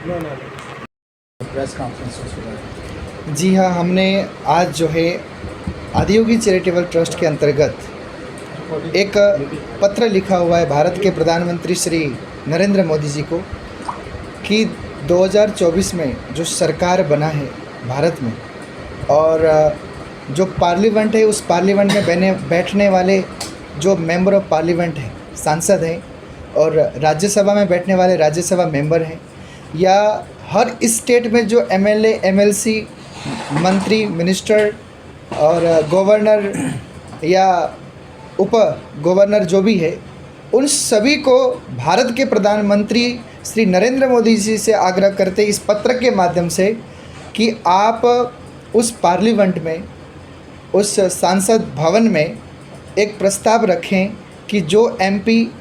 Press conference. जी हाँ, हमने आज जो है आदियोगी चैरिटेबल ट्रस्ट के अंतर्गत एक पत्र लिखा हुआ है भारत के प्रधानमंत्री श्री नरेंद्र मोदी जी को कि 2024 में जो सरकार बना है भारत में और जो पार्लियामेंट है उस पार्लियामेंट में बैठने वाले जो मेंबर ऑफ पार्लियामेंट हैं, सांसद हैं और राज्यसभा में बैठने वाले राज्यसभा मेंबर हैं या हर स्टेट में जो एमएलए, एमएलसी, मंत्री, मिनिस्टर और गवर्नर या उप गवर्नर जो भी है, उन सभी को भारत के प्रधानमंत्री श्री नरेंद्र मोदी जी से आग्रह करते इस पत्र के माध्यम से कि आप उस पार्लियामेंट में, उस सांसद भवन में एक प्रस्ताव रखें कि जो एमपी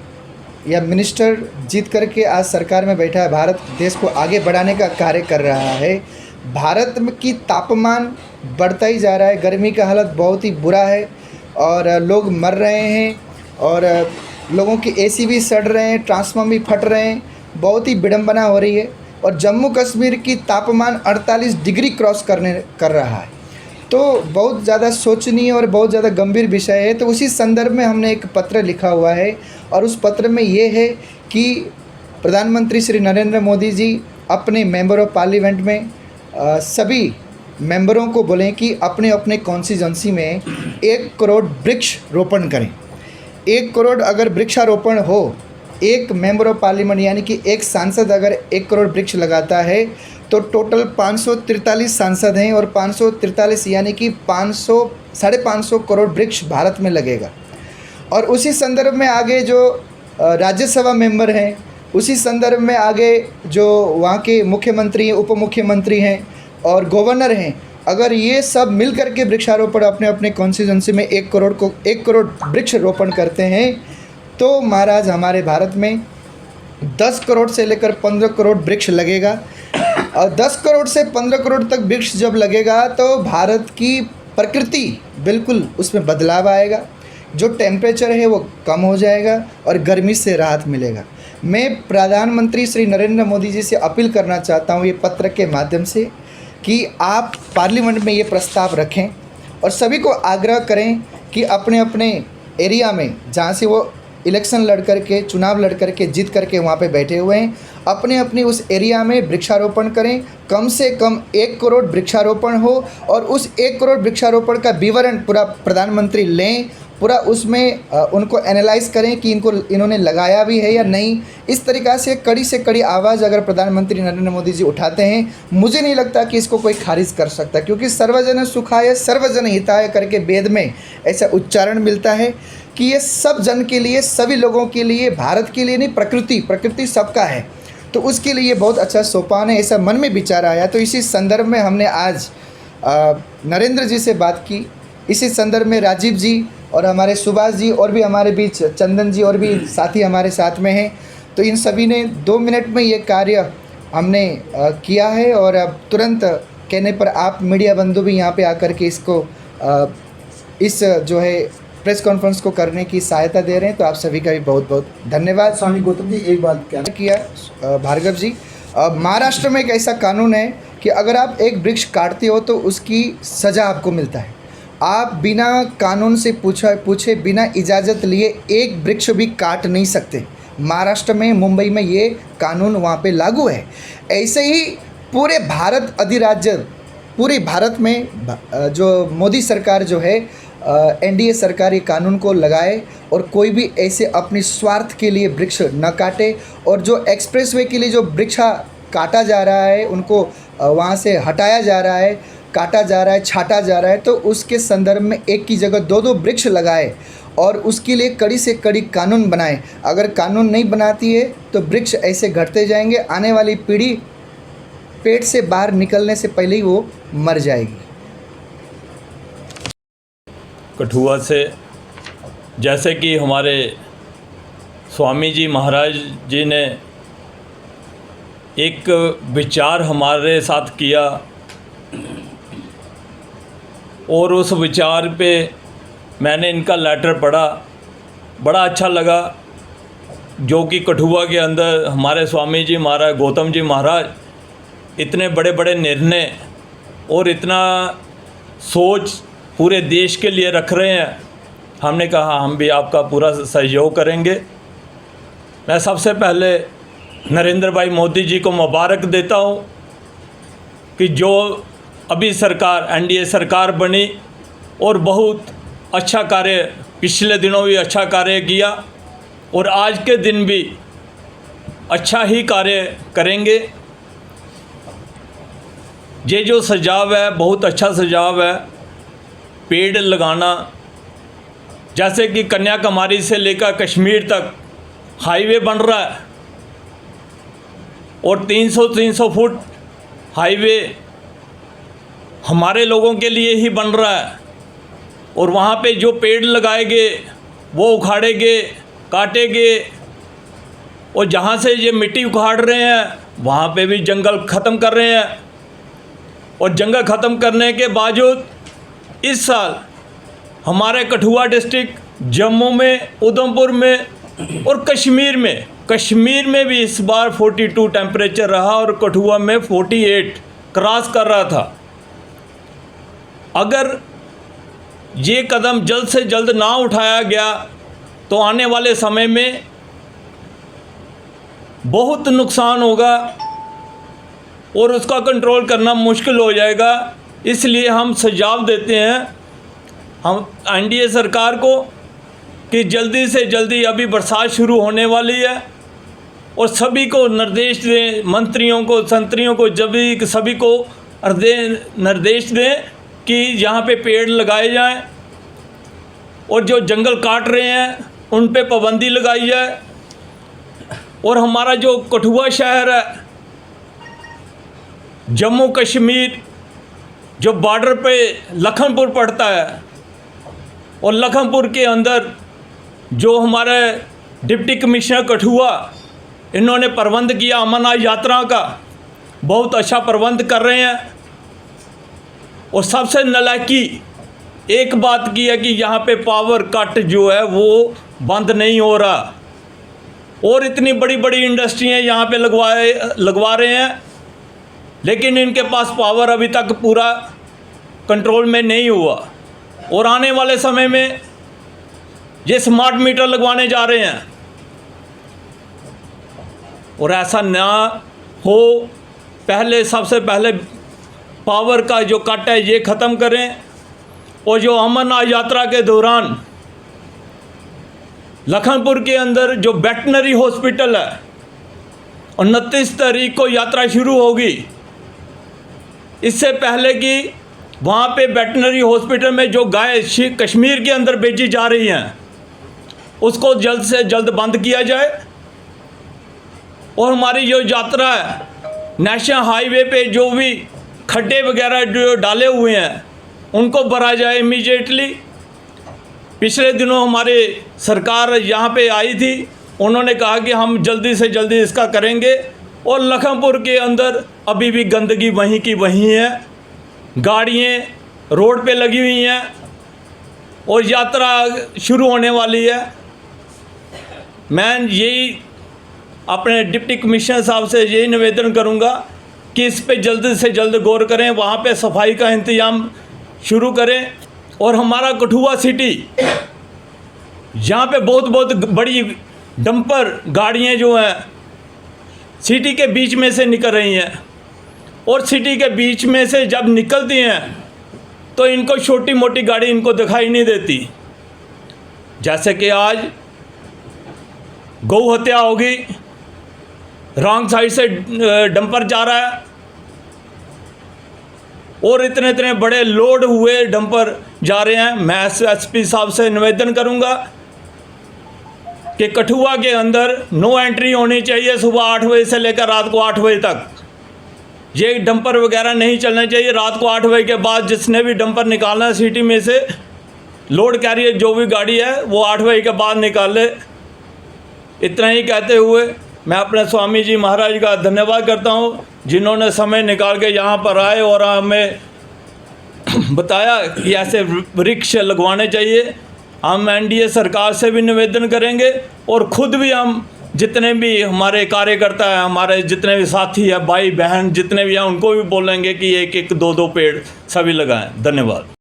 या मिनिस्टर जीत करके आज सरकार में बैठा है, भारत देश को आगे बढ़ाने का कार्य कर रहा है। भारत में की तापमान बढ़ता ही जा रहा है, गर्मी का हालत बहुत ही बुरा है और लोग मर रहे हैं और लोगों की एसी भी सड़ रहे हैं, ट्रांसफार्मर भी फट रहे हैं, बहुत ही विडंबना हो रही है और जम्मू कश्मीर की तापमान 48 डिग्री क्रॉस कर रहा है। तो बहुत ज़्यादा सोचनीय और बहुत ज़्यादा गंभीर विषय है। तो उसी संदर्भ में हमने एक पत्र लिखा हुआ है और उस पत्र में ये है कि प्रधानमंत्री श्री नरेंद्र मोदी जी अपने मेंबर ऑफ पार्लियामेंट में सभी मेंबरों को बोलें कि अपने अपने कॉन्स्टिट्यूंसी में 1 करोड़ वृक्ष रोपण करें। 1 करोड़ अगर वृक्षारोपण हो, एक मेंबर ऑफ पार्लियामेंट यानी कि एक सांसद अगर 1 करोड़ वृक्ष लगाता है तो टोटल 543 सांसद हैं और 543 यानी कि 500-550 करोड़ वृक्ष भारत में लगेगा। और उसी संदर्भ में आगे जो राज्यसभा मेंबर हैं, उसी संदर्भ में आगे जो वहाँ के मुख्यमंत्री हैं, उप मुख्यमंत्री हैं और गवर्नर हैं, अगर ये सब मिल कर के वृक्षारोपण अपने अपने कॉन्स्टिट्यूंसी में 1 करोड़ वृक्ष रोपण करते हैं तो महाराज हमारे भारत में 10 करोड़ से लेकर 15 करोड़ वृक्ष लगेगा। और 10 करोड़ से 15 करोड़ तक वृक्ष जब लगेगा तो भारत की प्रकृति बिल्कुल उसमें बदलाव आएगा, जो टेम्परेचर है वो कम हो जाएगा और गर्मी से राहत मिलेगा। मैं प्रधानमंत्री श्री नरेंद्र मोदी जी से अपील करना चाहता हूँ ये पत्र के माध्यम से कि आप पार्लियामेंट में ये प्रस्ताव रखें और सभी को आग्रह करें कि अपने अपने एरिया में जहाँ से वो इलेक्शन लड़ करके, चुनाव लड़ करके जीत करके वहाँ पे बैठे हुए हैं, अपने अपने उस एरिया में वृक्षारोपण करें। कम से कम 1 करोड़ वृक्षारोपण हो और उस 1 करोड़ वृक्षारोपण का विवरण पूरा प्रधानमंत्री लें, पूरा उसमें उनको एनालाइज करें कि इन्होंने लगाया भी है या नहीं। इस तरीक़ा से कड़ी आवाज़ अगर प्रधानमंत्री नरेंद्र मोदी जी उठाते हैं, मुझे नहीं लगता कि इसको कोई खारिज कर सकता, क्योंकि सर्वजन सुखाय सर्वजन हिताय करके वेद में ऐसा उच्चारण मिलता है कि ये सब जन के लिए, सभी लोगों के लिए, भारत के लिए नहीं, प्रकृति सबका है। तो उसके लिए बहुत अच्छा सोपान है, ऐसा मन में विचार आया। तो इसी संदर्भ में हमने आज नरेंद्र जी से बात की। इसी संदर्भ में राजीव जी और हमारे सुभाष जी और भी हमारे बीच चंदन जी और भी साथी हमारे साथ में हैं। तो इन सभी ने 2 मिनट में ये कार्य हमने किया है और अब तुरंत कहने पर आप मीडिया बंधु भी यहाँ पे आकर के इसको इस जो है प्रेस कॉन्फ्रेंस को करने की सहायता दे रहे हैं। तो आप सभी का भी बहुत बहुत धन्यवाद। स्वामी गौतम जी, एक बात क्या किया भार्गव जी, महाराष्ट्र में एक ऐसा कानून है कि अगर आप एक वृक्ष काटते हो तो उसकी सज़ा आपको मिलता है। आप बिना कानून से पूछे बिना इजाज़त लिए एक वृक्ष भी काट नहीं सकते। महाराष्ट्र में, मुंबई में ये कानून वहाँ पे लागू है। ऐसे ही पूरे भारत अधिराज्य, पूरे भारत में जो मोदी सरकार जो है, एनडीए सरकार ये कानून को लगाए और कोई भी ऐसे अपने स्वार्थ के लिए वृक्ष न काटे। और जो एक्सप्रेसवे के लिए जो वृक्ष काटा जा रहा है, उनको वहाँ से हटाया जा रहा है, काटा जा रहा है, छाटा जा रहा है, तो उसके संदर्भ में एक की जगह 2-2 वृक्ष लगाए और उसके लिए कड़ी से कड़ी कानून बनाए। अगर कानून नहीं बनाती है तो वृक्ष ऐसे घटते जाएंगे, आने वाली पीढ़ी पेट से बाहर निकलने से पहले ही वो मर जाएगी। कठुआ से, जैसे कि हमारे स्वामी जी महाराज जी ने एक विचार हमारे साथ किया और उस विचार पे मैंने इनका लेटर पढ़ा, बड़ा अच्छा लगा। जो कि कठुआ के अंदर हमारे स्वामी जी महाराज, गौतम जी महाराज इतने बड़े बड़े निर्णय और इतना सोच पूरे देश के लिए रख रहे हैं, हमने कहा हम भी आपका पूरा सहयोग करेंगे। मैं सबसे पहले नरेंद्र भाई मोदी जी को मुबारक देता हूँ कि जो अभी सरकार एनडीए सरकार बनी और बहुत अच्छा कार्य, पिछले दिनों भी अच्छा कार्य किया और आज के दिन भी अच्छा ही कार्य करेंगे। ये जो सुझाव है बहुत अच्छा सुझाव है, पेड़ लगाना, जैसे कि कन्याकुमारी से लेकर कश्मीर तक हाईवे बन रहा है और 300 फुट हाईवे हमारे लोगों के लिए ही बन रहा है और वहाँ पे जो पेड़ लगाएंगे वो उखाड़ेंगे, काटेंगे और जहाँ से ये मिट्टी उखाड़ रहे हैं वहाँ पे भी जंगल ख़त्म कर रहे हैं। और जंगल ख़त्म करने के बावजूद इस साल हमारे कठुआ डिस्ट्रिक्ट, जम्मू में, उधमपुर में और कश्मीर में भी इस बार 42 टेम्परेचर रहा और कठुआ में 48 क्रॉस कर रहा था। अगर ये कदम जल्द से जल्द ना उठाया गया तो आने वाले समय में बहुत नुकसान होगा और उसका कंट्रोल करना मुश्किल हो जाएगा। इसलिए हम सुझाव देते हैं हम एनडीए सरकार को कि जल्दी से जल्दी, अभी बरसात शुरू होने वाली है और सभी को निर्देश दें, मंत्रियों को, संतरियों को, सभी को निर्देश दें कि यहाँ पे पेड़ लगाए जाएं और जो जंगल काट रहे हैं उन पे पाबंदी लगाई जाए। और हमारा जो कठुआ शहर है, जम्मू कश्मीर जो बॉर्डर पे लखनपुर पड़ता है और लखनपुर के अंदर जो हमारे डिप्टी कमिश्नर कठुआ, इन्होंने प्रबंध किया अमरनाथ यात्रा का, बहुत अच्छा प्रबंध कर रहे हैं। और सबसे नालायकी एक बात की है कि यहाँ पे पावर कट जो है वो बंद नहीं हो रहा और इतनी बड़ी बड़ी इंडस्ट्रियाँ यहाँ पे लगवा रहे हैं, लेकिन इनके पास पावर अभी तक पूरा कंट्रोल में नहीं हुआ। और आने वाले समय में ये स्मार्ट मीटर लगवाने जा रहे हैं और ऐसा ना हो, सबसे पहले पावर का जो कट है ये ख़त्म करें। और जो अमरनाथ यात्रा के दौरान लखनपुर के अंदर जो वेटनरी हॉस्पिटल है, 29 तारीख को यात्रा शुरू होगी, इससे पहले कि वहाँ पे वेटनरी हॉस्पिटल में जो गाय कश्मीर के अंदर बेची जा रही हैं उसको जल्द से जल्द बंद किया जाए। और हमारी जो यात्रा है नेशनल हाईवे पे जो भी खड्डे वगैरह जो डाले हुए हैं उनको भरा जाए इमीडिएटली। पिछले दिनों हमारे सरकार यहाँ पे आई थी, उन्होंने कहा कि हम जल्दी से जल्दी इसका करेंगे। और लखनपुर के अंदर अभी भी गंदगी वहीं की वहीं है, गाड़ियाँ रोड पे लगी हुई हैं और यात्रा शुरू होने वाली है। मैं यही अपने डिप्टी कमिश्नर साहब से यही निवेदन करूंगा कि इस पे जल्द से जल्द गौर करें, वहाँ पे सफाई का इंतजाम शुरू करें। और हमारा कठुआ सिटी, यहाँ पे बहुत बड़ी डंपर गाड़ियाँ जो हैं सिटी के बीच में से निकल रही हैं और सिटी के बीच में से जब निकलती हैं तो इनको छोटी मोटी गाड़ी इनको दिखाई नहीं देती। जैसे कि आज गौ हत्या होगी, रॉन्ग साइड से डंपर जा रहा है और इतने बड़े लोड हुए डंपर जा रहे हैं। मैं एसपी साहब से निवेदन करूंगा कि कठुआ के अंदर नो एंट्री होनी चाहिए सुबह 8 बजे से लेकर रात को 8 बजे तक। ये डंपर वगैरह नहीं चलना चाहिए। रात को 8 बजे के बाद जिसने भी डंपर निकालना है सिटी में से, लोड कैरियर जो भी गाड़ी है वो 8 बजे के बाद निकाले। इतना ही कहते हुए मैं अपने स्वामी जी महाराज का धन्यवाद करता हूँ जिन्होंने समय निकाल के यहाँ पर आए और हमें बताया कि ऐसे वृक्ष लगवाने चाहिए। हम एनडीए सरकार से भी निवेदन करेंगे और ख़ुद भी हम जितने भी हमारे कार्यकर्ता हैं, हमारे जितने भी साथी हैं, भाई बहन जितने भी हैं, उनको भी बोलेंगे कि एक एक दो दो पेड़ सभी लगाएं। धन्यवाद।